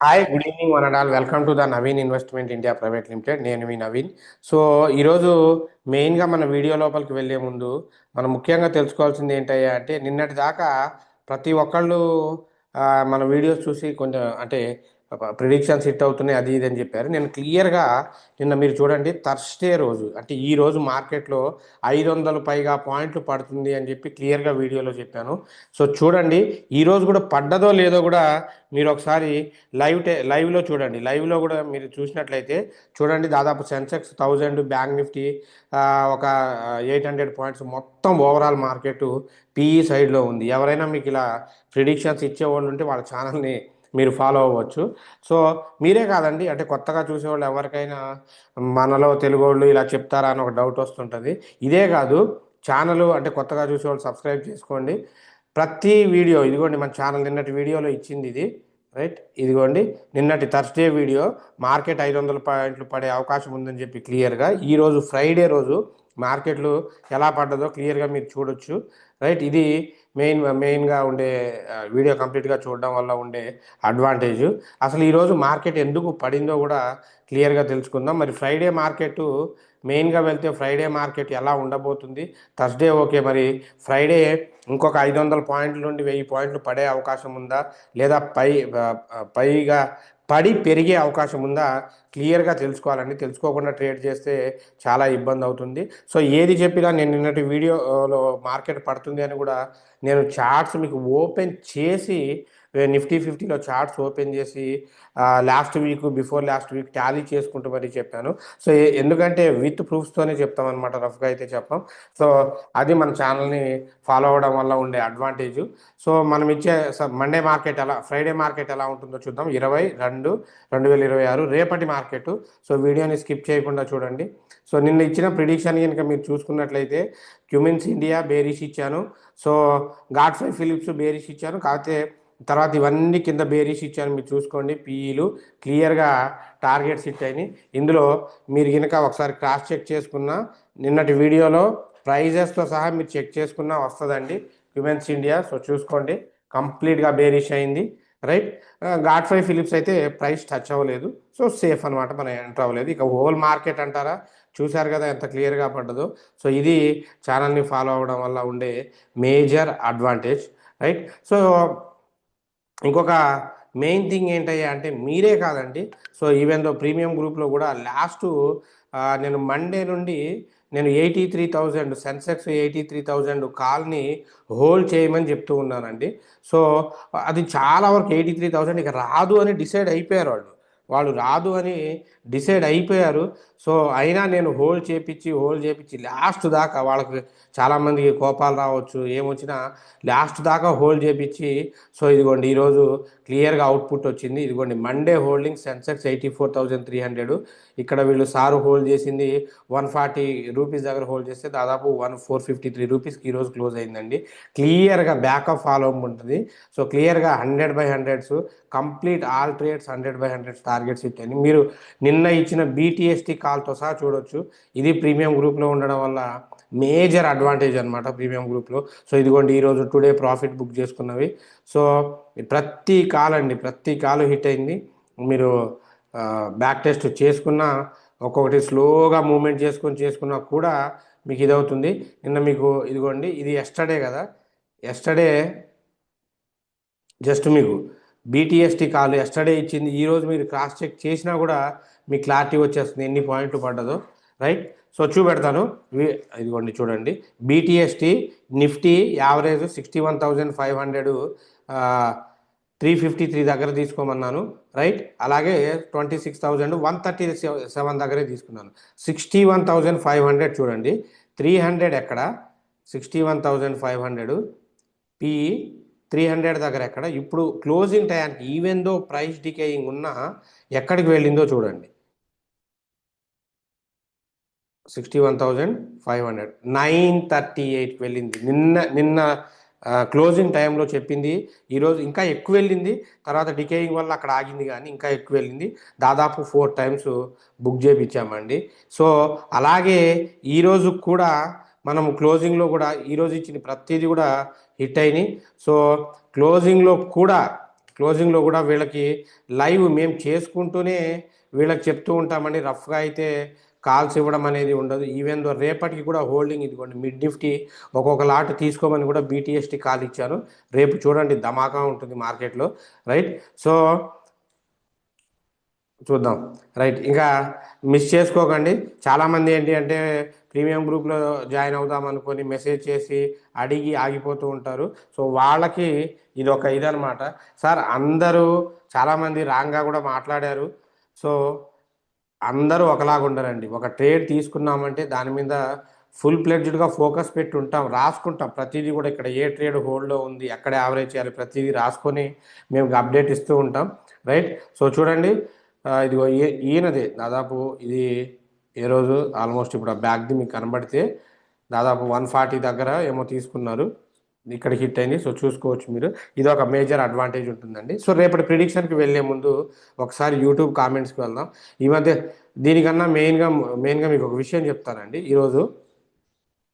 Hi good evening one and all welcome to the Naveen investment India private limited. నేను మీ Naveen. So ఈరోజు మెయిన్గా మన video లోపలికి వెళ్ళే ముందు మనం ముఖ్యంగా తెలుసుకోవాల్సింది ఏంటయ్యా అంటే నిన్నటి దాకా ప్రతి ఒక్కళ్ళు మన వీడియోస్ చూసి కొంచెం అంటే ప్రిడిక్షన్స్ హిట్ అవుతున్నాయి అది ఇది అని చెప్పారు. నేను క్లియర్గా నిన్న మీరు చూడండి థర్స్డే రోజు అంటే ఈ రోజు మార్కెట్లో 500 పైగా పాయింట్లు పడుతుంది అని చెప్పి క్లియర్గా వీడియోలో చెప్పాను. సో చూడండి ఈరోజు కూడా పడ్డదో లేదో కూడా మీరు ఒకసారి లైవ్లో చూడండి. లైవ్లో కూడా మీరు చూసినట్లయితే చూడండి దాదాపు సెన్సెక్స్ 1000, బ్యాంక్ నిఫ్టీ ఒక 800 పాయింట్స్ మొత్తం ఓవరాల్ మార్కెట్ పీఈ సైడ్లో ఉంది. ఎవరైనా మీకు ఇలా ప్రిడిక్షన్స్ ఇచ్చేవాళ్ళు ఉంటే వాళ్ళ ఛానల్ని మీరు ఫాలో అవ్వచ్చు. సో మీరే కాదండి అంటే కొత్తగా చూసేవాళ్ళు ఎవరికైనా మనలో తెలుగు వాళ్ళు ఇలా చెప్తారా అని ఒక డౌట్ వస్తుంటుంది. ఇదే కాదు ఛానల్ అంటే కొత్తగా చూసేవాళ్ళు సబ్స్క్రైబ్ చేసుకోండి. ప్రతి వీడియో ఇదిగోండి మన ఛానల్ నిన్నటి వీడియోలో ఇచ్చింది ఇది రైట్. ఇదిగోండి నిన్నటి థర్స్డే వీడియో మార్కెట్ 500 పాయింట్లు పడే అవకాశం ఉందని చెప్పి క్లియర్గా ఈరోజు ఫ్రైడే రోజు మార్కెట్లు ఎలా పడ్డదో క్లియర్గా మీరు చూడొచ్చు రైట్. ఇది మెయిన్గా ఉండే వీడియో కంప్లీట్గా చూడడం వల్ల ఉండే అడ్వాంటేజ్. అసలు ఈరోజు మార్కెట్ ఎందుకు పడిందో కూడా క్లియర్గా తెలుసుకుందాం. మరి ఫ్రైడే మార్కెట్ మెయిన్గా వెళ్తే ఫ్రైడే మార్కెట్ ఎలా ఉండబోతుంది, థర్స్డే ఓకే, మరి ఫ్రైడే ఇంకొక 500 పాయింట్ల నుండి 1000 పాయింట్లు పడే అవకాశం ఉందా లేదా పైగా పడి పెరిగే అవకాశం ఉందా క్లియర్గా తెలుసుకోవాలండి. తెలుసుకోకుండా ట్రేడ్ చేస్తే చాలా ఇబ్బంది అవుతుంది. సో ఏది చెప్పినా నేను నిన్నటి వీడియోలో మార్కెట్ పడుతుంది అని కూడా నేను చార్ట్స్ మీకు ఓపెన్ చేసి నిఫ్టీ 50లో చార్ట్స్ ఓపెన్ చేసి last week before last week Tally చేసుకుంటూ మరీ చెప్పాను. సో ఎందుకంటే విత్ ప్రూఫ్స్తోనే చెప్తాం అనమాట, రఫ్గా అయితే చెప్పాం. సో అది మన ఛానల్ని ఫాలో అవ్వడం వల్ల ఉండే అడ్వాంటేజ్. సో మనం ఇచ్చే మండే మార్కెట్ ఫ్రైడే మార్కెట్ ఎలా ఉంటుందో చూద్దాం. 20/2/2026 రేపటి మార్కెట్. సో వీడియోని స్కిప్ చేయకుండా చూడండి. సో నిన్న ఇచ్చిన ప్రిడిక్షన్ కనుక మీరు చూసుకున్నట్లయితే క్యూమిన్స్ ఇండియా బేరిష్ ఇచ్చాను. సో గాడ్ఫ్రై ఫిలిప్స్ బేరిష్ ఇచ్చాను. కాకపోతే తర్వాత ఇవన్నీ కింద బేరిష్ ఇచ్చాను. మీరు చూసుకోండి పీఈలు క్లియర్గా టార్గెట్స్ హిట్ అయినాయి. ఇందులో మీరు కనుక ఒకసారి క్రాస్ చెక్ చేసుకున్న నిన్నటి వీడియోలో ప్రైజెస్తో సహా మీరు చెక్ చేసుకున్నా వస్తుందండి క్యూమెన్స్ ఇండియా. సో చూసుకోండి కంప్లీట్గా బేరిష్ అయింది రైట్. గాడ్ఫ్రై ఫిలిప్స్ అయితే ప్రైస్ టచ్ అవ్వలేదు. సో సేఫ్ అనమాట, మనం ఎంటర్ అవ్వలేదు. ఇక హోల్ మార్కెట్ అంటారా, చూశారు కదా ఎంత క్లియర్గా పడ్డదో. సో ఇది ఛానల్ని ఫాలో అవ్వడం వల్ల ఉండే మేజర్ అడ్వాంటేజ్ రైట్. సో ఇంకొక మెయిన్ థింగ్ ఏంటయ్యా అంటే మీరే కాదండి. సో ఈవెన్ దో ప్రీమియం గ్రూప్లో కూడా లాస్ట్ నేను మండే నుండి నేను 83,000 సెన్సెక్స్ 83,000 కాల్ని హోల్డ్ చేయమని చెప్తూ ఉన్నానండి. సో అది చాలా వరకు 83,000 ఇక రాదు అని డిసైడ్ అయిపోయారు వాళ్ళు. వాళ్ళు రాదు అని డిసైడ్ అయిపోయారు. సో అయినా నేను హోల్డ్ చేపించి లాస్ట్ దాకా వాళ్ళకి చాలామందికి కోపాలు రావచ్చు ఏమొచ్చినా లాస్ట్ దాకా హోల్డ్ చేపించి సో ఇదిగోండి ఈరోజు క్లియర్గా అవుట్పుట్ వచ్చింది. ఇదిగోండి మండే హోల్డింగ్ సెన్సెక్స్ 84,300. ఇక్కడ వీళ్ళు సారు హోల్డ్ చేసింది 140 రూపీస్ దగ్గర హోల్డ్ చేస్తే దాదాపు 453 రూపీస్కి ఈరోజు క్లోజ్ అయిందండి. క్లియర్గా బ్యాకప్ ఫాలో ఉంటుంది. సో క్లియర్గా 100/100 కంప్లీట్ ఆల్ ట్రేడ్స్ 100/100 టార్గెట్స్ ఇచ్చాయి. మీరు నిన్న ఇచ్చిన బీటీఎస్టీ కాల్తో సహా చూడొచ్చు. ఇది ప్రీమియం గ్రూప్లో ఉండడం వల్ల మేజర్ అడ్వాంటేజ్ అనమాట ప్రీమియం గ్రూప్లో. సో ఇదిగోండి ఈరోజు టుడే ప్రాఫిట్ బుక్ చేసుకున్నవి. సో ప్రతి కాలు హిట్ అయింది. మీరు బ్యాక్ టెస్ట్ చేసుకున్న ఒక్కొక్కటి స్లోగా మూమెంట్ చేసుకున్నా కూడా మీకు ఇదవుతుంది. నిన్న మీకు ఇదిగోండి ఇది ఎస్టర్డే కదా, ఎస్టర్డే జస్ట్ మీకు బీటీఎస్టీ కాల్ ఎస్టర్డే ఇచ్చింది. ఈరోజు మీరు క్రాస్ చెక్ చేసినా కూడా మీకు క్లారిటీ వచ్చేస్తుంది ఎన్ని పాయింట్లు పడ్డదో రైట్. సో చూపెడతాను. ఇదిగోండి చూడండి బీటీఎస్టీ నిఫ్టీ యావరేజ్ 61,500 353 దగ్గర తీసుకోమన్నాను రైట్. అలాగే 26,137 దగ్గరే తీసుకున్నాను. 61,500 చూడండి, 300 ఎక్కడ, 61,500 పిఈ 300 దగ్గర ఎక్కడ. ఇప్పుడు క్లోజింగ్ టైంకి ఈవెన్ దో ప్రైస్ డికేయింగ్ ఉన్నా ఎక్కడికి వెళ్ళిందో చూడండి. 61,500 938కి వెళ్ళింది. నిన్న క్లోజింగ్ టైంలో చెప్పింది ఈరోజు ఇంకా ఎక్కువ వెళ్ళింది. తర్వాత డికేయింగ్ వల్ల అక్కడ ఆగింది కానీ ఇంకా ఎక్కువ వెళ్ళింది. దాదాపు 4 టైమ్స్ బుక్ చేయించామండి. సో అలాగే ఈరోజు కూడా మనం క్లోజింగ్లో కూడా ఈరోజు ఇచ్చిన ప్రతిదీ కూడా హిట్ అయినాయి. సో క్లోజింగ్లో కూడా క్లోజింగ్లో కూడా వీళ్ళకి లైవ్ మేము చేసుకుంటూనే వీళ్ళకి చెప్తూ ఉంటామండి. రఫ్గా అయితే కాల్స్ ఇవ్వడం అనేది ఉండదు. ఈవెన్ దో రేపటికి కూడా హోల్డింగ్ ఇదిగోండి మిడ్ నిఫ్టీ ఒక్కొక్క లాట్ తీసుకోమని కూడా బీటీఎస్టీ కాల్ ఇచ్చాను. రేపు చూడండి ధమాకా ఉంటుంది మార్కెట్లో, రైట్. సో చూద్దాం, రైట్. ఇంకా మిస్ చేసుకోకండి. చాలామంది ఏంటి అంటే ప్రీమియం గ్రూప్లో జాయిన్ అవుదాం అనుకొని మెసేజ్ చేసి అడిగి ఆగిపోతూ ఉంటారు. సో వాళ్ళకి ఇది ఒక ఇదనమాట. సార్ అందరూ చాలామంది రాంగ్గా కూడా మాట్లాడారు. సో అందరూ ఒకలాగా ఉండరండి. ఒక ట్రేడ్ తీసుకున్నామంటే దాని మీద ఫుల్ ప్లెడ్జ్డ్గా ఫోకస్ పెట్టి ఉంటాం, రాసుకుంటాం ప్రతిదీ కూడా. ఇక్కడ ఏ ట్రేడ్ హోల్డ్లో ఉంది, ఎక్కడ యావరేజ్ చేయాలి, ప్రతిదీ రాసుకొని మేము అప్డేట్ ఇస్తూ ఉంటాం, రైట్. సో చూడండి, ఇదిగో ఈయనదే దాదాపు ఇది ఏ రోజు ఆల్మోస్ట్ ఇప్పుడు ఆ బ్యాగ్ది మీకు కనబడితే దాదాపు 140 దగ్గర ఏమో తీసుకున్నారు, ఇక్కడ హిట్ అయింది. సో చూసుకోవచ్చు మీరు. ఇది ఒక మేజర్ అడ్వాంటేజ్ ఉంటుందండి. సో రేపటి ప్రిడిక్షన్కి వెళ్ళే ముందు ఒకసారి యూట్యూబ్ కామెంట్స్కి వెళ్దాం. ఈ మధ్య దీనికన్నా మెయిన్గా మీకు ఒక విషయం చెప్తానండి ఈరోజు.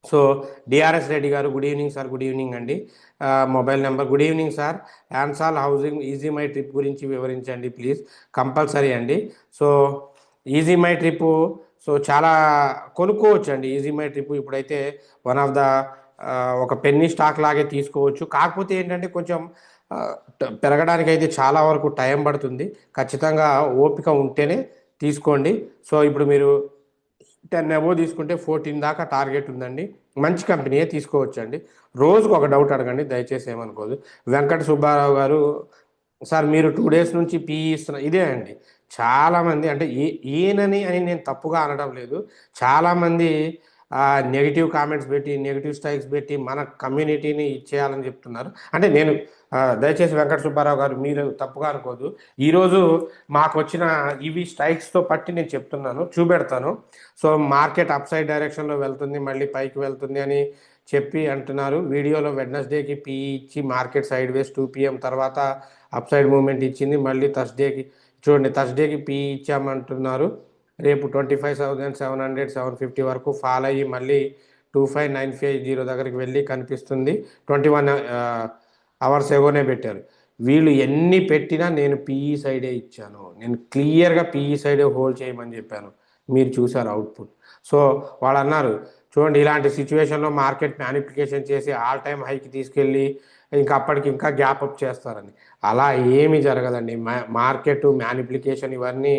So DRS Reddy garu, good evening sir. Good evening అండి. Mobile number, good evening sir. యాన్సాల్ హౌసింగ్ ఈజీ మై ట్రిప్ గురించి వివరించండి ప్లీజ్. కంపల్సరీ అండి. So Ease My Trip, so చాలా కొనుక్కోవచ్చు అండి ఈజీ మై ట్రిప్. ఇప్పుడైతే వన్ ఆఫ్ ద ఒక పెన్నీ స్టాక్ లాగే తీసుకోవచ్చు. కాకపోతే ఏంటంటే కొంచెం పెరగడానికి అయితే చాలా వరకు టైం పడుతుంది. ఖచ్చితంగా ఓపిక ఉంటేనే తీసుకోండి. సో ఇప్పుడు మీరు 10 అబోవ్ తీసుకుంటే 14 దాకా టార్గెట్ ఉందండి. మంచి కంపెనీయే తీసుకోవచ్చు అండి. రోజుకు ఒక డౌట్ అడగండి, దయచేసి ఏమనుకోదు. వెంకట సుబ్బారావు గారు, సార్ మీరు 2 డేస్ నుంచి పీఈ ఇస్తున్నారు. ఇదే అండి, చాలామంది అంటే ఈయనని అని నేను తప్పుగా అనడం లేదు. చాలామంది నెగిటివ్ కామెంట్స్ పెట్టి, నెగిటివ్ స్ట్రైక్స్ పెట్టి మన కమ్యూనిటీని ఇచ్చేయాలని చెప్తున్నారు. అంటే నేను దయచేసి వెంకట సుబ్బారావు గారు మీరు తప్పుగా అనుకోదు. ఈరోజు మాకు వచ్చిన ఇవి స్ట్రైక్స్తో పట్టి నేను చెప్తున్నాను, చూపెడతాను. సో మార్కెట్ అప్ సైడ్ డైరెక్షన్లో వెళ్తుంది, మళ్ళీ పైకి వెళ్తుంది అని చెప్పి అంటున్నారు. వీడియోలో వెడ్నెస్డేకి పీఈ ఇచ్చి మార్కెట్ సైడ్ వేస్ 2 PM తర్వాత అప్ సైడ్ మూమెంట్ ఇచ్చింది. మళ్ళీ థర్స్డేకి చూడండి, థర్స్డేకి పీఈ ఇచ్చామంటున్నారు. రేపు 25,700 750 వరకు ఫాల్ అయ్యి మళ్ళీ 25,950 దగ్గరికి వెళ్ళి కనిపిస్తుంది. 21 అవర్స్ ఎగోనే పెట్టారు. వీళ్ళు ఎన్ని పెట్టినా నేను పీఈ సైడే ఇచ్చాను. నేను క్లియర్గా పీఈ సైడే హోల్డ్ చేయమని చెప్పాను. మీరు చూసారు అవుట్పుట్. సో వాళ్ళు అన్నారు చూడండి, ఇలాంటి సిచ్యువేషన్లో మార్కెట్ మ్యానిప్లికేషన్ చేసి ఆల్ టైమ్ హైకి తీసుకెళ్ళి ఇంకా అప్పటికి ఇంకా గ్యాప్ అప్ చేస్తారని. అలా ఏమీ జరగదండి. మార్కెట్ మ్యానిప్లికేషన్ ఇవన్నీ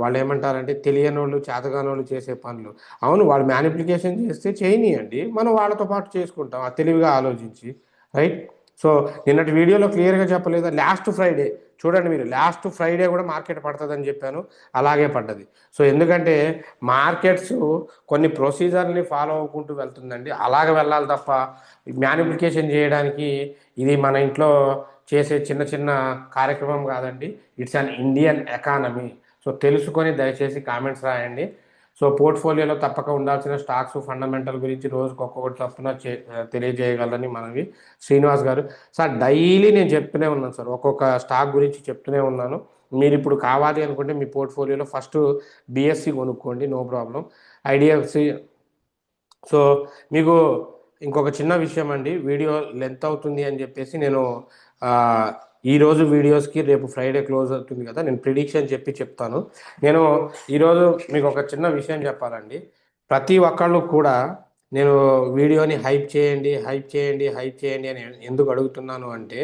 వాళ్ళు ఏమంటారంటే తెలియని వాళ్ళు, చేతగాని వాళ్ళు చేసే పనులు. అవును, వాళ్ళు మ్యానిప్లికేషన్ చేస్తే చేయనీయండి, మనం వాళ్ళతో పాటు చేసుకుంటాం ఆ తెలివిగా ఆలోచించి, రైట్. సో నిన్నటి వీడియోలో క్లియర్గా చెప్పలేదా, లాస్ట్ ఫ్రైడే చూడండి మీరు, లాస్ట్ ఫ్రైడే కూడా మార్కెట్ పడుతుందని చెప్పాను, అలాగే పడ్డది. సో ఎందుకంటే మార్కెట్స్ కొన్ని ప్రొసీజర్ని ఫాలో అవ్వకుంటూ వెళ్తుందండి. అలాగ వెళ్ళాలి తప్ప మ్యానిప్లికేషన్ చేయడానికి ఇది మన ఇంట్లో చేసే చిన్న చిన్న కార్యక్రమం కాదండి. It's an Indian economy. So తెలుసుకొని దయచేసి కామెంట్స్ రాయండి. సో పోర్ట్ఫోలియోలో తప్పక ఉండాల్సిన స్టాక్స్ ఫండమెంటల్ గురించి రోజుకు ఒక్కొక్కటి తప్పున తెలియజేయగలరని మనవి. శ్రీనివాస్ గారు, సార్ డైలీ నేను చెప్తూనే ఉన్నాను సార్, ఒక్కొక్క స్టాక్ గురించి చెప్తూనే ఉన్నాను. మీరు ఇప్పుడు కావాలి అనుకుంటే మీ పోర్ట్ఫోలియోలో ఫస్ట్ బిఎస్సి కొనుక్కోండి, నో ప్రాబ్లం. ఐడిఎఫ్సి. సో మీకు ఇంకొక చిన్న విషయం అండి, వీడియో లెంత్ అవుతుంది అని చెప్పేసి నేను ఈరోజు వీడియోస్కి రేపు ఫ్రైడే క్లోజ్ అవుతుంది కదా, నేను ప్రిడిక్షన్ చెప్తాను. నేను ఈరోజు మీకు ఒక చిన్న విషయం చెప్పాలండి. ప్రతి ఒక్కళ్ళు కూడా నేను వీడియోని హైప్ చేయండి, హైప్ చేయండి, హైప్ చేయండి అని ఎందుకు అడుగుతున్నాను అంటే,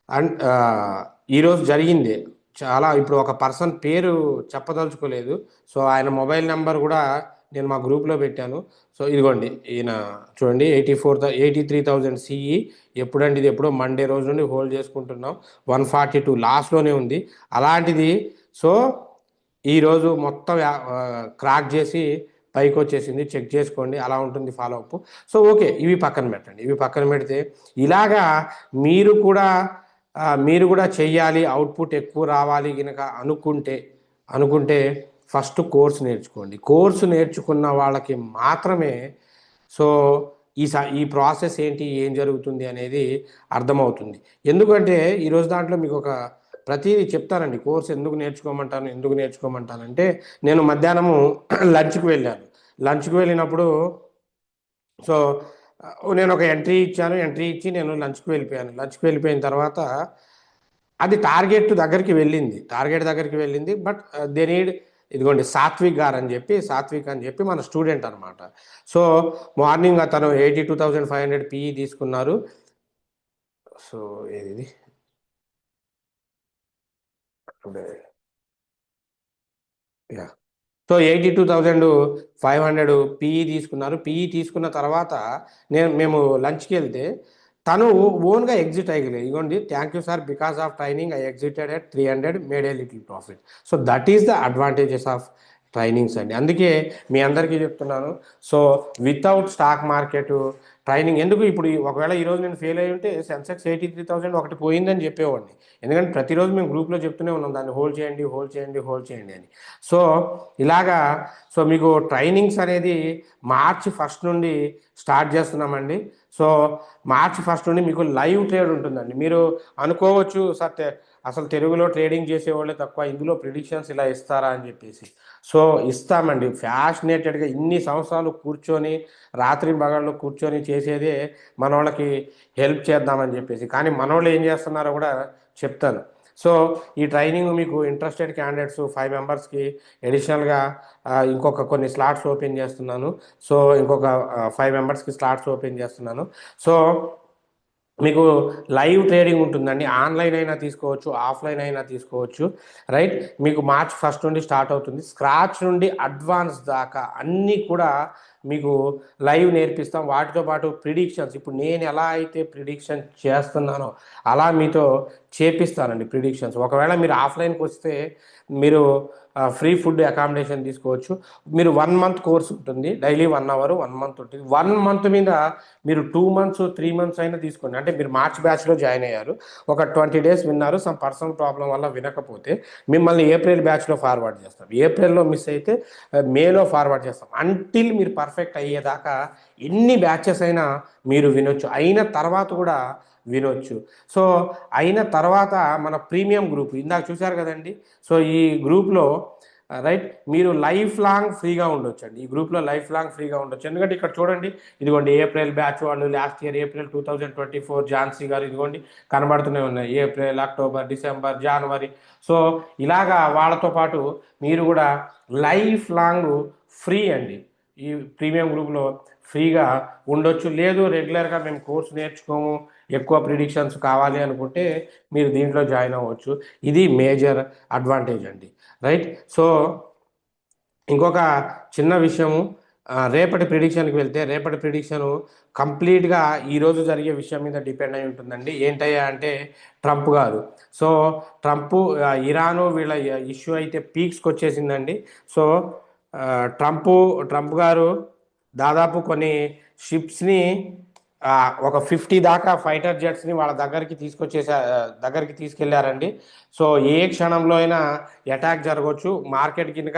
అండ్ ఈరోజు జరిగింది చాలా. ఇప్పుడు ఒక పర్సన్ పేరు చెప్పదలుచుకోలేదు. సో ఆయన మొబైల్ నెంబర్ కూడా నేను మా గ్రూప్లో పెట్టాను. సో ఇదిగోండి, ఈయన చూడండి 83,000 సిఈ. ఎప్పుడండి ఇది, ఎప్పుడో మండే రోజు నుండి హోల్డ్ చేసుకుంటున్నాం. 142 లాస్ట్లోనే ఉంది అలాంటిది. సో ఈరోజు మొత్తం క్రాక్ చేసి పైకి వచ్చేసింది, చెక్ చేసుకోండి, అలా ఉంటుంది ఫాలో అప్. సో ఓకే, ఇవి పక్కన పెట్టండి. ఇవి పక్కన పెడితే ఇలాగా మీరు కూడా చెయ్యాలి, అవుట్పుట్ ఎక్కువ రావాలి కనుక అనుకుంటే ఫస్ట్ కోర్స్ నేర్చుకోండి. కోర్సు నేర్చుకున్న వాళ్ళకి మాత్రమే సో ఈ ప్రాసెస్ ఏంటి, ఏం జరుగుతుంది అనేది అర్థమవుతుంది. ఎందుకంటే ఈరోజు దాంట్లో మీకు ఒక ప్రతిదీ చెప్తానండి. కోర్స్ ఎందుకు నేర్చుకోమంటానంటే, నేను మధ్యాహ్నము లంచ్కి వెళ్ళినప్పుడు సో నేను ఒక ఎంట్రీ ఇచ్చి నేను లంచ్కి వెళ్ళిపోయాను. లంచ్కి వెళ్ళిపోయిన తర్వాత అది టార్గెట్ దగ్గరికి వెళ్ళింది. బట్ దే నీడ్, ఇదిగోండి సాత్విక్ అని చెప్పి మన స్టూడెంట్ అనమాట. సో మార్నింగ్ అతను 82,500 పిఈ తీసుకున్నారు. సో ఇది యా సో 82,500 పిఈ తీసుకున్నారు. పిఈ తీసుకున్న తర్వాత మేము లంచ్కి వెళ్తే తను ఓన్గా ఎగ్జిట్ అయ్యలేదు. ఇగోండి, thank you sir, because of training I exited at 300, made a little profit. So that is the advantages of trainings అండి. అందుకే మీ అందరికీ చెప్తున్నాను. So without stock market training ఎందుకు, ఇప్పుడు ఒకవేళ ఈరోజు నేను ఫెయిల్ అయ్యి ఉంటే సెన్సెక్స్ 83,000 ఒకటి పోయిందని చెప్పేవాడిని. ఎందుకంటే ప్రతిరోజు మేము గ్రూప్లో చెప్తూనే ఉన్నాం, దాన్ని హోల్డ్ చేయండి అని. సో ఇలాగా, సో మీకు ట్రైనింగ్స్ అనేది మార్చి 1 నుండి స్టార్ట్ చేస్తున్నామండి. సో మార్చి 1 నుండి మీకు లైవ్ ట్రేడ్ ఉంటుందండి. మీరు అనుకోవచ్చు, సార్ అసలు తెలుగులో ట్రేడింగ్ చేసేవాళ్ళే తక్కువ, ఇందులో ప్రిడిక్షన్స్ ఇలా ఇస్తారా అని చెప్పేసి. సో ఇస్తామండి, ఫ్యాషనేటెడ్గా ఇన్ని సంవత్సరాలు కూర్చొని రాత్రి పగళ్ళు కూర్చొని చేసేదే మన వాళ్ళకి హెల్ప్ చేద్దామని చెప్పేసి. కానీ మన వాళ్ళు ఏం చేస్తున్నారో కూడా చెప్తాను. సో ఈ ట్రైనింగ్ మీకు ఇంట్రెస్టెడ్ క్యాండిడేట్స్ 5 మెంబర్స్కి అడిషనల్గా ఇంకొక కొన్ని స్లాట్స్ ఓపెన్ చేస్తున్నాను. సో ఇంకొక 5 మెంబర్స్కి స్లాట్స్ ఓపెన్ చేస్తున్నాను. సో మీకు లైవ్ ట్రేడింగ్ ఉంటుందండి. ఆన్లైన్ అయినా తీసుకోవచ్చు, ఆఫ్లైన్ అయినా తీసుకోవచ్చు, రైట్. మీకు మార్చి 1 నుండి స్టార్ట్ అవుతుంది. స్క్రాచ్ నుండి అడ్వాన్స్ దాకా అన్నీ కూడా మీకు లైవ్ నేర్పిస్తాం. వాటితో పాటు ప్రిడిక్షన్స్, ఇప్పుడు నేను ఎలా అయితే ప్రిడిక్షన్ చేస్తున్నానో అలా మీతో చేపిస్తానండి ప్రిడిక్షన్స్. ఒకవేళ మీరు ఆఫ్లైన్కి వస్తే మీరు ఫ్రీ ఫుడ్ అకామిడేషన్ తీసుకోవచ్చు. మీరు 1 మంత్ కోర్స్ ఉంటుంది, డైలీ 1 అవర్ 1 మంత్ ఉంటుంది. 1 మంత్ మీద మీరు 2 మంత్స్ 3 మంత్స్ అయినా తీసుకోండి. అంటే మీరు మార్చ్ బ్యాచ్లో జాయిన్ అయ్యారు, ఒక 20 డేస్ విన్నారు, సమ్ పర్సనల్ ప్రాబ్లం వల్ల వినకపోతే మిమ్మల్ని ఏప్రిల్ బ్యాచ్లో ఫార్వర్డ్ చేస్తాం. ఏప్రిల్లో మిస్ అయితే మేలో ఫార్వర్డ్ చేస్తాం. అంటిల్ మీరు పర్ఫెక్ట్ అయ్యేదాకా ఎన్ని బ్యాచెస్ అయినా మీరు వినొచ్చు, అయిన తర్వాత కూడా వినొచ్చు. సో అయిన తర్వాత మన ప్రీమియం గ్రూప్ ఇందాక చూశారు కదండి. సో ఈ గ్రూప్లో రైట్ మీరు లైఫ్ లాంగ్ ఫ్రీగా ఉండొచ్చు అండి. ఈ గ్రూప్లో లైఫ్ లాంగ్ ఫ్రీగా ఉండొచ్చు. ఎందుకంటే ఇక్కడ చూడండి, ఇదిగోండి ఏప్రిల్ బ్యాచ్ వాళ్ళు, లాస్ట్ ఇయర్ ఏప్రిల్ 2024 ఝాన్సీ గారు, ఇదిగోండి కనబడుతూనే ఉన్నాయి, ఏప్రిల్, అక్టోబర్, డిసెంబర్, జనవరి. సో ఇలాగా వాళ్ళతో పాటు మీరు కూడా లైఫ్ లాంగ్ ఫ్రీ అండి ఈ ప్రీమియం గ్రూప్లో ఫ్రీగా ఉండొచ్చు. లేదు రెగ్యులర్గా మేము కోర్సు నేర్చుకోము, ఎక్కువ ప్రిడిక్షన్స్ కావాలి అనుకుంటే మీరు దీంట్లో జాయిన్ అవ్వచ్చు. ఇది మేజర్ అడ్వాంటేజ్ అండి, రైట్. సో ఇంకొక చిన్న విషయము, రేపటి ప్రిడిక్షన్కి వెళ్తే రేపటి ప్రిడిక్షను కంప్లీట్గా ఈరోజు జరిగే విషయం మీద డిపెండ్ అయి ఉంటుందండి. ఏంటయ్యా అంటే ట్రంప్ గారు. సో ట్రంప్ ఇరాను వీళ్ళ ఇష్యూ అయితే పీక్స్కి వచ్చేసిందండి. సో ట్రంప్ గారు దాదాపు కొన్ని షిప్స్ని ఒక 50 దాకా ఫైటర్ జెట్స్ని వాళ్ళ దగ్గరికి తీసుకెళ్లారండి. సో ఏ క్షణంలో అయినా అటాక్ జరగవచ్చు. మార్కెట్ కింద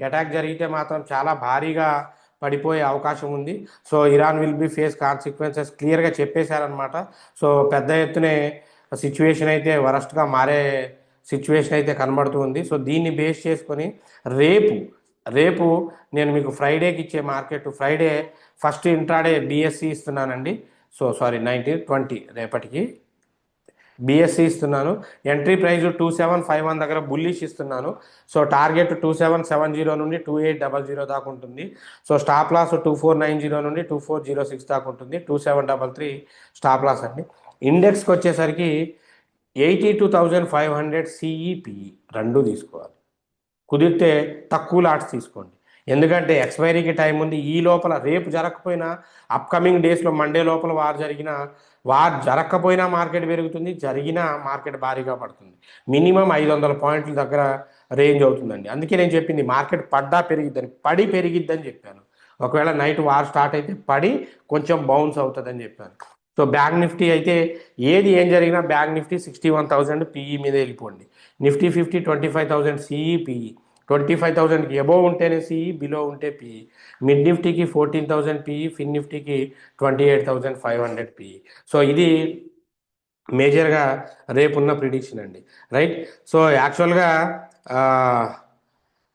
అటాక్ జరిగితే మాత్రం చాలా భారీగా పడిపోయే అవకాశం ఉంది. So Iran will be face consequences క్లియర్గా చెప్పేశారనమాట. సో పెద్ద ఎత్తునే సిచ్యువేషన్ అయితే వరస్ట్గా మారే సిచ్యువేషన్ అయితే కనబడుతుంది. సో దీన్ని బేస్ చేసుకొని రేపు రేపు నేను మీకు ఫ్రైడేకి ఇచ్చే market, Friday first intraday BSC ఇస్తున్నానండి. సో సారీ 19-20 రేపటికి బిఎస్సి ఇస్తున్నాను. ఎంట్రీ ప్రైస్ 2751 దగ్గర బుల్లిష్ ఇస్తున్నాను. సో టార్గెట్ 2770 నుండి 2800 దాకా ఉంటుంది. సో స్టాప్ లాస్ 2490 నుండి 2406 దాకా ఉంటుంది. 2733 స్టాప్ లాస్ అండి. ఇండెక్స్కి వచ్చేసరికి 82,500 సిఈపిఈ రెండు తీసుకోవాలి. కుదిరితే తక్కువ లాట్స్ తీసుకోండి, ఎందుకంటే ఎక్స్పైరీకి టైం ఉంది. ఈ లోపల రేపు జరగకపోయినా అప్కమింగ్ డేస్లో మండే లోపల వార్ జరగకపోయినా మార్కెట్ పెరుగుతుంది, జరిగినా మార్కెట్ భారీగా పడుతుంది. మినిమం 500 పాయింట్ల దగ్గర రేంజ్ అవుతుందండి. అందుకే నేను చెప్పింది మార్కెట్ పెరిగిద్దని చెప్పాను. ఒకవేళ నైట్ వార్ స్టార్ట్ అయితే పడి కొంచెం బౌన్స్ అవుతుందని చెప్పాను. సో బ్యాంక్ నిఫ్టీ అయితే ఏం జరిగినా బ్యాంక్ నిఫ్టీ 61,000 పిఈ మీద వెళ్ళిపోండి. నిఫ్టీ 50 25,000 సిఈ పిఈ, 25,000కి అబోవ్ ఉంటేనే సిఈ, బిలో ఉంటే పిఈ. మిడ్ నిఫ్టీకి 14,000 పిఈ, ఫిన్ నిఫ్టీకి 28,500 పిఈ. సో ఇది మేజర్గా రేపున్న ప్రిడిక్షన్ అండి, రైట్. సో యాక్చువల్గా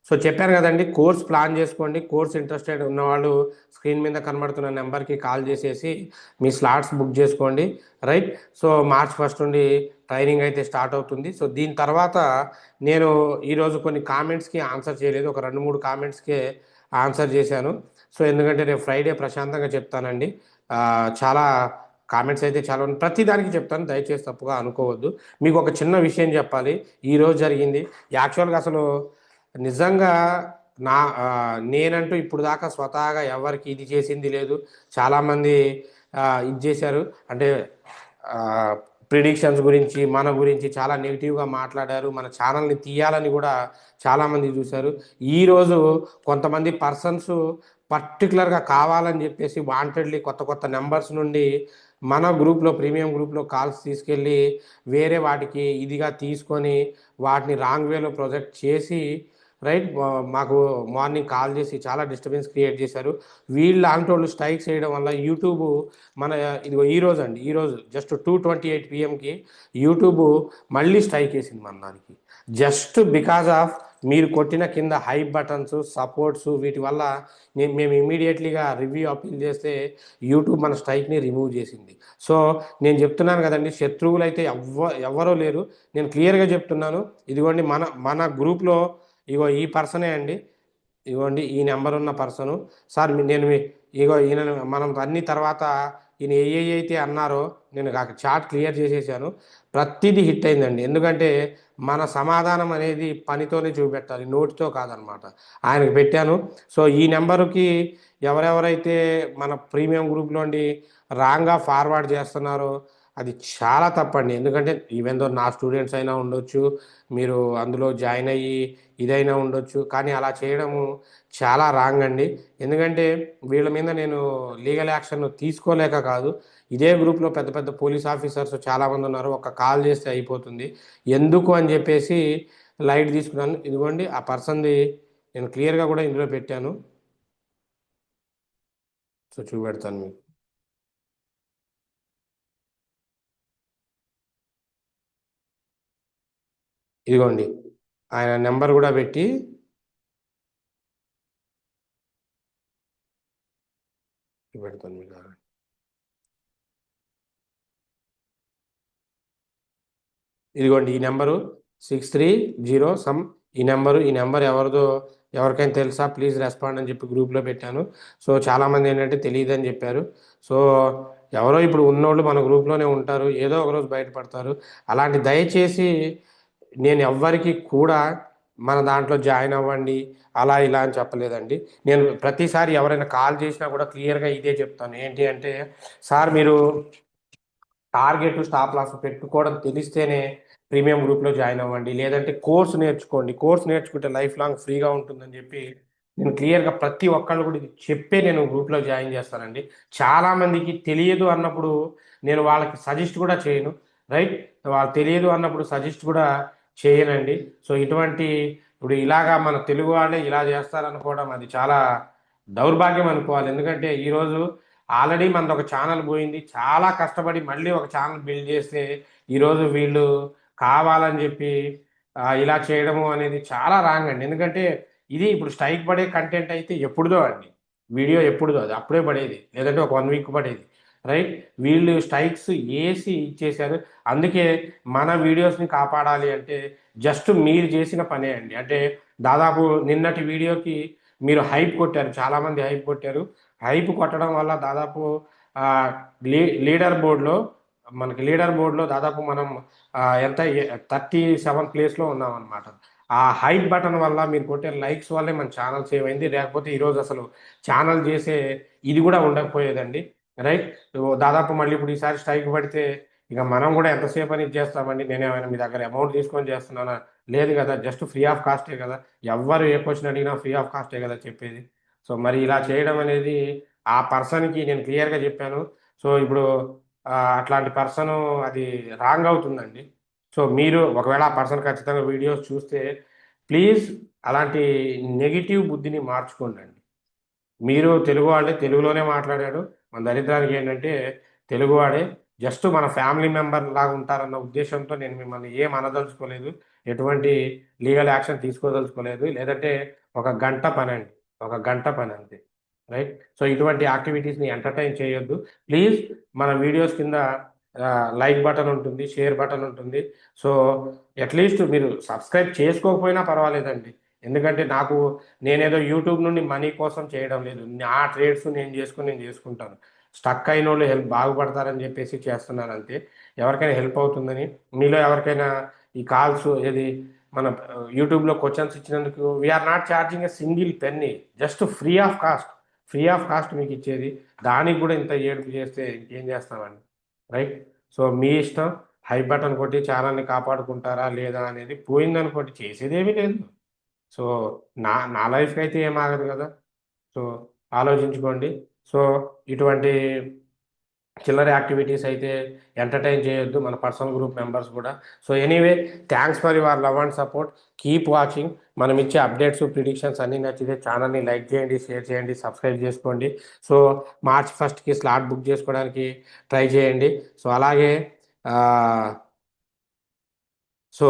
సో చెప్పాను కదండి, కోర్స్ ప్లాన్ చేసుకోండి. కోర్స్ ఇంట్రెస్టెడ్ ఉన్నవాళ్ళు స్క్రీన్ మీద కనబడుతున్న నెంబర్కి కాల్ చేసేసి మీ స్లాట్స్ బుక్ చేసుకోండి. రైట్. సో మార్చ్ 1 నుండి ట్రైనింగ్ అయితే స్టార్ట్ అవుతుంది. సో దీని తర్వాత నేను ఈరోజు కొన్ని కామెంట్స్కి ఆన్సర్ చేయలేదు, ఒక 2-3 కామెంట్స్కే ఆన్సర్ చేశాను. సో ఎందుకంటే రేపు ఫ్రైడే ప్రశాంతంగా చెప్తానండి. చాలా కామెంట్స్ అయితే చాలా ఉన్నాయి, ప్రతి దానికి చెప్తాను, దయచేసి తప్పుగా అనుకోవద్దు. మీకు ఒక చిన్న విషయం చెప్పాలి. ఈరోజు జరిగింది యాక్చువల్గా అసలు నిజంగా నా నేనంటూ ఇప్పుడు దాకా స్వతహాగా ఎవరికి ఇది చేసింది లేదు. చాలామంది ఇది చేశారు, అంటే ప్రిడిక్షన్స్ గురించి మన గురించి చాలా నెగిటివ్గా మాట్లాడారు. మన ఛానల్ని తీయాలని కూడా చాలామంది చూశారు. ఈరోజు కొంతమంది పర్సన్స్ పర్టికులర్గా కావాలని చెప్పేసి వాంటెడ్లీ కొత్త కొత్త నెంబర్స్ నుండి మన గ్రూప్లో, ప్రీమియం గ్రూప్లో కాల్స్ తీసుకెళ్ళి వేరే వాటికి ఇదిగా తీసుకొని వాటిని రాంగ్ వేలో ప్రొజెక్ట్ చేసి, రైట్, మాకు మార్నింగ్ కాల్ చేసి చాలా డిస్టర్బెన్స్ క్రియేట్ చేశారు. వీళ్ళు ఆంటోళ్ళు స్ట్రైక్స్ చేయడం వల్ల యూట్యూబ్ మన ఇదిగో ఈరోజు అండి, ఈరోజు జస్ట్ 2:28 పిఎంకి యూట్యూబ్ మళ్ళీ స్ట్రైక్ వేసింది మన దానికి. జస్ట్ బికాజ్ ఆఫ్ మీరు కొట్టిన కింద హైప్ బటన్స్, సపోర్ట్స్, వీటి వల్ల మేము ఇమీడియట్లీగా రివ్యూ అప్పీల్ చేస్తే యూట్యూబ్ మన స్ట్రైక్ని రిమూవ్ చేసింది. సో నేను చెప్తున్నాను కదండి, శత్రువులు అయితే ఎవరో లేరు. నేను క్లియర్గా చెప్తున్నాను. ఇదిగోండి మన మన గ్రూప్లో ఇగో ఈ పర్సనే అండి, ఇగోండి ఈ నెంబర్ ఉన్న పర్సను. సార్ నేను ఇగో ఈయన మనం అన్ని తర్వాత ఈయన అయితే అన్నారో నేను చాట్ క్లియర్ చేసేసాను. ప్రతిదీ హిట్ అయిందండి. ఎందుకంటే మన సమాధానం అనేది పనితోనే చూపెట్టాలి, నోటితో కాదనమాట. ఆయనకు పెట్టాను. సో ఈ నెంబరుకి ఎవరెవరైతే మన ప్రీమియం గ్రూప్లోండి రాంగ్గా ఫార్వర్డ్ చేస్తున్నారో అది చాలా తప్పండి. ఎందుకంటే ఈవెన్ దో నా స్టూడెంట్స్ అయినా ఉండొచ్చు, మీరు అందులో జాయిన్ అయ్యి ఇదైనా ఉండొచ్చు, కానీ అలా చేయడము చాలా రాంగ్ అండి. ఎందుకంటే వీళ్ళ మీద నేను లీగల్ యాక్షన్ తీసుకోలేక కాదు, ఇదే గ్రూప్లో పెద్ద పెద్ద పోలీస్ ఆఫీసర్స్ చాలామంది ఉన్నారు. ఒక కాల్ చేస్తే అయిపోతుంది, ఎందుకు అని చెప్పేసి లైట్ తీసుకున్నాను. ఇదిగోండి ఆ పర్సన్ది నేను క్లియర్గా కూడా ఇందులో పెట్టాను. సో చూపెడతాను మీకు. ఇదిగోండి ఆయన నెంబర్ కూడా పెట్టి చూపెడతాను మీకు. ఇదిగోండి ఈ నెంబరు 630 సమ్, ఈ నెంబర్ ఎవరిదో ఎవరికైనా తెలుసా ప్లీజ్ రెస్పాండ్ అని చెప్పి గ్రూప్లో పెట్టాను. సో చాలామంది ఏంటంటే తెలియదని చెప్పారు. సో ఎవరో ఇప్పుడు ఉన్నోళ్ళు మన గ్రూప్లోనే ఉంటారు, ఏదో ఒకరోజు బయటపడతారు. అలాంటి దయచేసి నేను ఎవ్వరికి కూడా మన దాంట్లో జాయిన్ అవ్వండి అలా ఇలా అని చెప్పలేదండి. నేను ప్రతిసారి ఎవరైనా కాల్ చేసినా కూడా క్లియర్గా ఇదే చెప్తాను. ఏంటి అంటే, సార్ మీరు టార్గెట్ స్టాప్ లాస్ పెట్టుకోవడం తెలిస్తేనే ప్రీమియం గ్రూప్లో జాయిన్ అవ్వండి, లేదంటే కోర్స్ నేర్చుకోండి, కోర్స్ నేర్చుకుంటే లైఫ్ లాంగ్ ఫ్రీగా ఉంటుందని చెప్పి నేను క్లియర్గా ప్రతి ఒక్కళ్ళు కూడా ఇది చెప్పే నేను గ్రూప్లో జాయిన్ చేస్తానండి. చాలామందికి తెలియదు అన్నప్పుడు నేను వాళ్ళకి సజెస్ట్ కూడా చేయను. రైట్. వాళ్ళు తెలియదు అన్నప్పుడు సజెస్ట్ కూడా చేయనండి. సో ఇటువంటి ఇప్పుడు ఇలాగా మన తెలుగు వాళ్ళే ఇలా చేస్తారనుకోవడం అది చాలా దౌర్భాగ్యం అనుకోవాలి. ఎందుకంటే ఈరోజు ఆల్రెడీ మనది ఒక ఛానల్ పోయింది, చాలా కష్టపడి మళ్ళీ ఒక ఛానల్ బిల్డ్ చేస్తే ఈరోజు వీళ్ళు కావాలని చెప్పి ఇలా చేయడము అనేది చాలా రాంగ్ అండి. ఎందుకంటే ఇది ఇప్పుడు స్ట్రైక్ పడే కంటెంట్ అయితే ఎప్పుడుదో అండి, వీడియో ఎప్పుడుదో, అది అప్పుడే పడేది, లేదంటే ఒక 1 వీక్ పడేది. రైట్. వీళ్ళు స్ట్రైక్స్ వేసి ఇచ్చేశారు. అందుకే మన వీడియోస్ని కాపాడాలి అంటే జస్ట్ మీరు చేసిన పనే అండి. అంటే దాదాపు నిన్నటి వీడియోకి మీరు హైప్ కొట్టారు, చాలామంది హైప్ కొట్టారు. హైప్ కొట్టడం వల్ల దాదాపు లీడర్ బోర్డులో దాదాపు మనం ఎంత 37 ప్లేస్లో ఉన్నాం అనమాట. ఆ హైప్ బటన్ వల్ల మీరు కొట్టే లైక్స్ వల్లే మన ఛానల్ సేవ్ అయింది, లేకపోతే ఈరోజు అసలు ఛానల్ చేసే ఇది కూడా ఉండకపోయేదండి. రైట్. దాదాపు మళ్ళీ ఇప్పుడు ఈసారి స్ట్రైక్ పడితే ఇక మనం కూడా ఎంతసేపు అని చేస్తామండి. నేనేమైనా మీ దగ్గర అమౌంట్ తీసుకొని చేస్తున్నానా? లేదు కదా, జస్ట్ ఫ్రీ ఆఫ్ కాస్టే కదా. ఎవ్వరు ఏ క్వశ్చన్ అడిగినా ఫ్రీ ఆఫ్ కాస్టే కదా చెప్పేది. సో మరి ఇలా చేయడం అనేది ఆ పర్సన్కి నేను క్లియర్గా చెప్పాను. సో ఇప్పుడు అట్లాంటి పర్సన్ అది రాంగ్ అవుతుందండి. సో మీరు ఒకవేళ ఆ పర్సన్ ఖచ్చితంగా వీడియోస్ చూస్తే ప్లీజ్ అలాంటి నెగిటివ్ బుద్ధిని మార్చుకోండి. మీరు తెలుగు వాళ్ళే, తెలుగులోనే మాట్లాడాడు. మన దరిద్రానికి ఏంటంటే తెలుగువాడే. జస్ట్ మన ఫ్యామిలీ మెంబర్ లాగా ఉంటారన్న ఉద్దేశంతో నేను మిమ్మల్ని ఏం అనదలుచుకోలేదు, ఎటువంటి లీగల్ యాక్షన్ తీసుకోదలుచుకోలేదు. లేదంటే ఒక గంట పని అండి, ఒక గంట పని అంతే, రైట్? సో ఇటువంటి యాక్టివిటీస్ని ఎంటర్టైన్ చేయొద్దు ప్లీజ్. మన వీడియోస్ కింద లైక్ బటన్ ఉంటుంది, షేర్ బటన్ ఉంటుంది. సో అట్లీస్ట్ మీరు సబ్స్క్రైబ్ చేసుకోకపోయినా పర్వాలేదండి, ఎందుకంటే నేనేదో యూట్యూబ్ నుండి మనీ కోసం చేయడం లేదు. నా ట్రేడ్స్ నేను చేసుకుంటాను. స్టక్ అయిన వాళ్ళు బాగుపడతారని చెప్పేసి చేస్తున్నాను అంతే, ఎవరికైనా హెల్ప్ అవుతుందని. మీలో ఎవరికైనా ఈ కాల్స్ ఏది మన యూట్యూబ్లో క్వశ్చన్స్ ఇచ్చినందుకు we are not charging a single penny, just free of cost మీకు ఇచ్చేది. దానికి కూడా ఇంత ఏడుపు చేస్తే ఇంకేం చేస్తామండి, రైట్? సో మీ ఇష్టం. హై బటన్ కొట్టి ఛానల్ని కాపాడుకుంటారా లేదా అనేది, పోయిందనుకోండి చేసేదేమీ లేదు. సో నా లైఫ్కి అయితే ఏం ఆగదు కదా. సో ఆలోచించుకోండి. సో ఇటువంటి చిల్లర యాక్టివిటీస్ అయితే ఎంటర్టైన్ చేయొద్దు మన పర్సనల్ గ్రూప్ మెంబర్స్ కూడా. So anyway, thanks for your love and support. Keep watching. మనం ఇచ్చే అప్డేట్స్ ప్రిడిక్షన్స్ అన్నీ నచ్చితే ఛానల్ని లైక్ చేయండి, షేర్ చేయండి, సబ్స్క్రైబ్ చేసుకోండి. So March 1st slot book చేసుకోవడానికి ట్రై చేయండి. సో అలాగే సో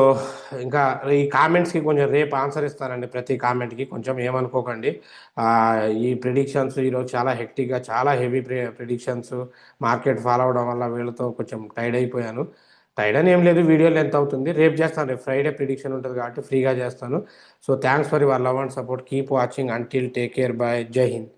ఇంకా ఈ కామెంట్స్కి కొంచెం రేపు ఆన్సర్ ఇస్తానండి, ప్రతి కామెంట్కి కొంచెం ఏమనుకోకండి. ఈ ప్రిడిక్షన్స్ ఈరోజు చాలా హెక్టిక్గా, చాలా హెవీ ప్రిడిక్షన్స్ మార్కెట్ ఫాలో అవడం వల్ల వీళ్ళతో కొంచెం టైర్డ్ అయిపోయాను. టైర్డ్ అని ఏం లేదు, వీడియో లెంత్ అవుతుంది, రేపు చేస్తాను. రేపు ఫ్రైడే ప్రిడిక్షన్ ఉంటుంది కాబట్టి ఫ్రీగా చేస్తాను. So thanks for your love and support. Keep watching. Until take care. By. జై హింద్.